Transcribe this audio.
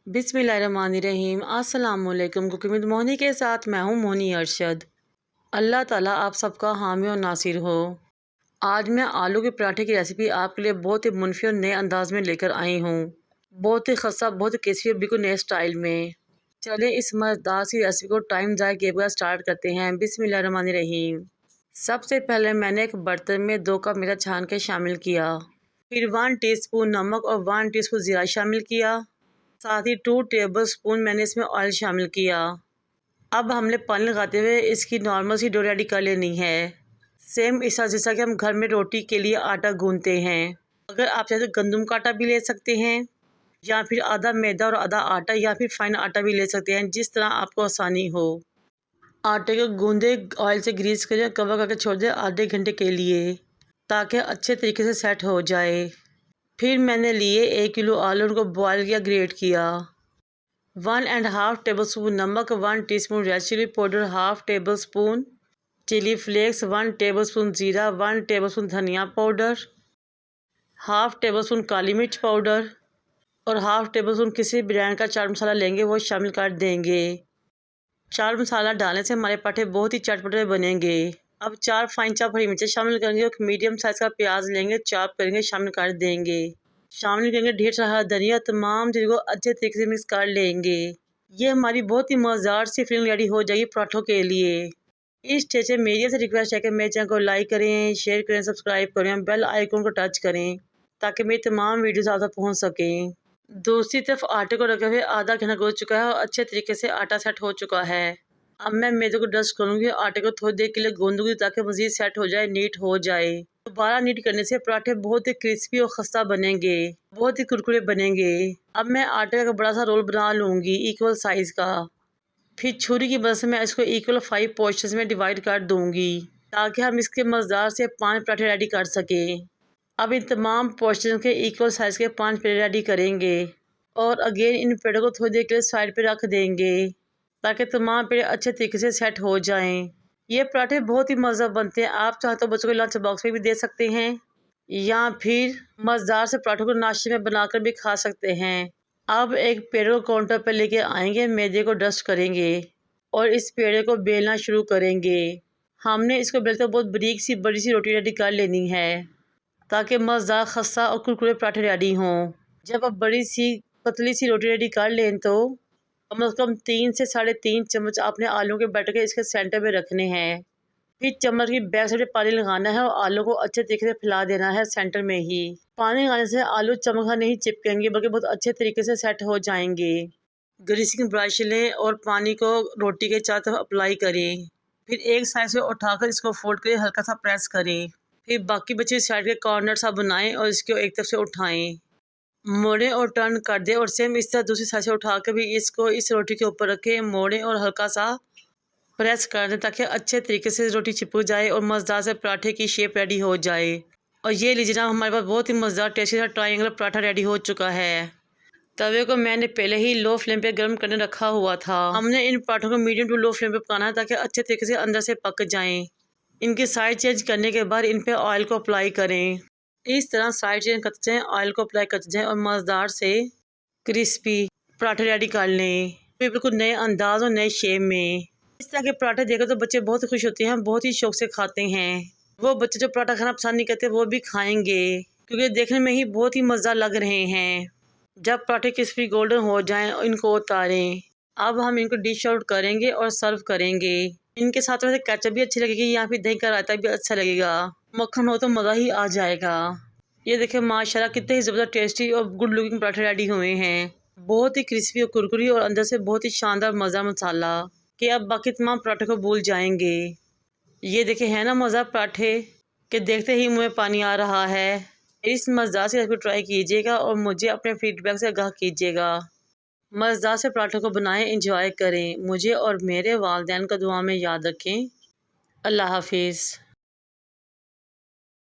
बिस्मिल्लाहिर्रहमानिर्रहीम। अस्सलाम वालेकुम। कुकिंग विद मोहनी के साथ मैं हूँ मोहनी अरशद। अल्लाह ताला आप सबका हामी और नासिर हो। आज मैं आलू के पराठे की रेसिपी आपके लिए बहुत ही मुनफी और नए अंदाज में लेकर आई हूँ। बहुत ही खस्ता, बहुत ही क्रिस्पी, बिल्कुल नए स्टाइल में। चलें इस मज़ेदार सी रेसिपी को टाइम ज़ाया किए बगैर स्टार्ट करते हैं। बिस्मिल्लाहिर्रहमानिर्रहीम। सबसे पहले मैंने एक बर्तन में 2 कप मैदा छान के शामिल किया। फिर 1 टीस्पून नमक और 1 टीस्पून ज़ीरा शामिल किया। साथ ही 2 टेबल स्पून मैंने इसमें ऑयल शामिल किया। अब हमने पानी लगाते हुए इसकी नॉर्मल सी डो रेडी कर लेनी है। सेम इस तरह जैसा कि हम घर में रोटी के लिए आटा गूंथते हैं। अगर आप चाहे तो गंदम का आटा भी ले सकते हैं, या फिर आधा मैदा और आधा आटा, या फिर फाइन आटा भी ले सकते हैं, जिस तरह आपको आसानी हो। आटे को गूंदे ऑयल से ग्रीस करें, कवर करके छोड़ दें आधे घंटे के लिए, ताकि अच्छे तरीके से सेट हो जाए। फिर मैंने लिए 1 किलो आलू, उनको बॉयल किया, ग्रेट किया। 1½ टेबल स्पून नमक, 1 teaspoon red chili powder, ½ table spoon chili flakes, 1 table spoon ज़ीरा, 1 टेबल स्पून धनिया पाउडर, ½ टेबल स्पून काली मिर्च पाउडर और ½ टेबल स्पून किसी ब्रांड का चाट मसाला लेंगे, वो शामिल कर देंगे। चाट मसाला डालने से हमारे पराठे बहुत ही चटपटे बनेंगे। अब 4 फाइन चॉप हरी मिर्चें शामिल करेंगे और मीडियम साइज़ का प्याज लेंगे, चॉप करेंगे, शामिल कर देंगे। शामिल करेंगे ढेर सारा धनिया। तमाम चीज़ों को अच्छे तरीके से मिक्स कर लेंगे। ये हमारी बहुत ही मज़ेदार सी फिलिंग रेडी हो जाएगी पराठों के लिए। इस स्टेज से मेरी से रिक्वेस्ट है कि मेरे चैनल को लाइक करें, शेयर करें, सब्सक्राइब करें, बेल आइकन को टच करें, ताकि मेरी तमाम वीडियोस आप तक पहुँच सकें। दूसरी तरफ आटे को रखे हुए आधा घंटा गुजर चुका है और अच्छे तरीके से आटा सेट हो चुका है। अब मैं मैदे को डस्ट करूँगी, आटे को थोड़ी देर के लिए गूंदूंगी, ताकि मज़ीद सेट हो जाए, नीट हो जाए। दोबारा नीट करने से पराठे बहुत ही क्रिस्पी और खस्ता बनेंगे, बहुत ही कुरकुरे बनेंगे। अब मैं आटे का बड़ा सा रोल बना लूँगी, इक्वल साइज़ का। फिर छुरी की मदद से मैं इसको इक्वल 5 पोर्शंस में डिवाइड कर दूँगी, ताकि हम इसके मज़ेदार से 5 पराठे रेडी कर सकें। अब इन तमाम पोर्शन के इक्वल साइज़ के 5 पेड़े रेडी करेंगे और अगेन इन पेड़ों को थोड़ी देर के लिए साइड पर रख देंगे, ताकि तमाम पेड़े अच्छे तरीके से सेट हो जाएं। ये पराठे बहुत ही मज़ेदार बनते हैं। आप चाहे तो बच्चों को लंच बॉक्स में भी दे सकते हैं, या फिर मज़ेदार से पराठों को नाश्ते में बनाकर भी खा सकते हैं। अब एक पेड़े को काउंटर पर लेके आएंगे, मैदे को डस्ट करेंगे और इस पेड़े को बेलना शुरू करेंगे। हमने इसको बेलते बहुत बारीक सी बड़ी सी रोटी रेडी कर लेनी है, ताकि मज़ेदार खस्ता और कुरकुरे पराठे रेडी हों। जब आप बड़ी सी पतली सी रोटी रेडी कर लें तो कम से कम 3 से 3.5 चम्मच आपने आलू के बैटर के इसके सेंटर में रखने हैं। फिर चम्मच की बैक साइड पानी लगाना है और आलू को अच्छे तरीके से फैला देना है सेंटर में ही। पानी लगाने से आलू चम्मच का नहीं चिपकेंगे, बल्कि बहुत अच्छे तरीके से सेट हो जाएंगे। ग्रीसिंग ब्रश लें और पानी को रोटी के चारों तरफ अप्लाई करें। फिर एक साइड से उठाकर इसको फोल्ड करें, हल्का सा प्रेस करें। फिर बाकी बचे साइड के कॉर्नर सा बनाएं और इसको एक तरफ से उठाएं, मोड़ें और टर्न कर दें। और सेम इस तरह दूसरी साइड से उठा कर भी इसको इस रोटी के ऊपर रखें, मोड़ें और हल्का सा प्रेस कर दें, ताकि अच्छे तरीके से रोटी चिपक जाए और मज़ेदार से पराठे की शेप रेडी हो जाए। और ये लीजिए ना, हमारे पास बहुत ही मज़ेदार टेस्टी सा ट्रायंगल पराठा रेडी हो चुका है। तवे को मैंने पहले ही लो फ्लेम पे गर्म करने रखा हुआ था। हमने इन पराठों को मीडियम टू लो फ्लेम पे पकाना है, ताकि अच्छे तरीके से अंदर से पक जाएँ। इनकी साइड चेंज करने के बाद इन पर ऑयल को अप्लाई करें। इस तरह साइड चेंज करते जाएँ, ऑयल को अप्लाई करते जाएँ और मज़ेदार से क्रिस्पी पराठे रेडी कर लें, फिर बिल्कुल नए अंदाज और नए शेप में। इस तरह के पराठे देखकर तो बच्चे बहुत खुश होते हैं, बहुत ही शौक से खाते हैं। वो बच्चे जो पराठा खाना पसंद नहीं करते वो भी खाएंगे, क्योंकि देखने में ही बहुत ही मज़ेदार लग रहे हैं। जब पराठे क्रिस्पी गोल्डन हो जाएं, इनको उतारें। अब हम इनको डिश आउट करेंगे और सर्व करेंगे। इनके साथ वैसे केचप भी अच्छी लगेगी, या फिर दही का रायता भी अच्छा लगेगा। मक्खन हो तो मज़ा ही आ जाएगा। ये देखिए माशाल्लाह कितने ही ज़बरदस्त टेस्टी और गुड लुकिंग पराठे रेडी हुए हैं। बहुत ही क्रिस्पी और कुरकुरी और अंदर से बहुत ही शानदार मज़ा मसाला, कि अब बाकी तमाम पराठे को भूल जाएंगे। ये देखे है ना मज़ा पराठे, कि देखते ही मुँह में पानी आ रहा है। इस मज़ेदार से रेसिपी ट्राई कीजिएगा और मुझे अपने फीडबैक से आगाह कीजिएगा। मज़ेदार से पराठों को बनाएं, इंजॉय करें। मुझे और मेरे वालिदैन को दुआ में याद रखें। अल्लाह हाफिज़।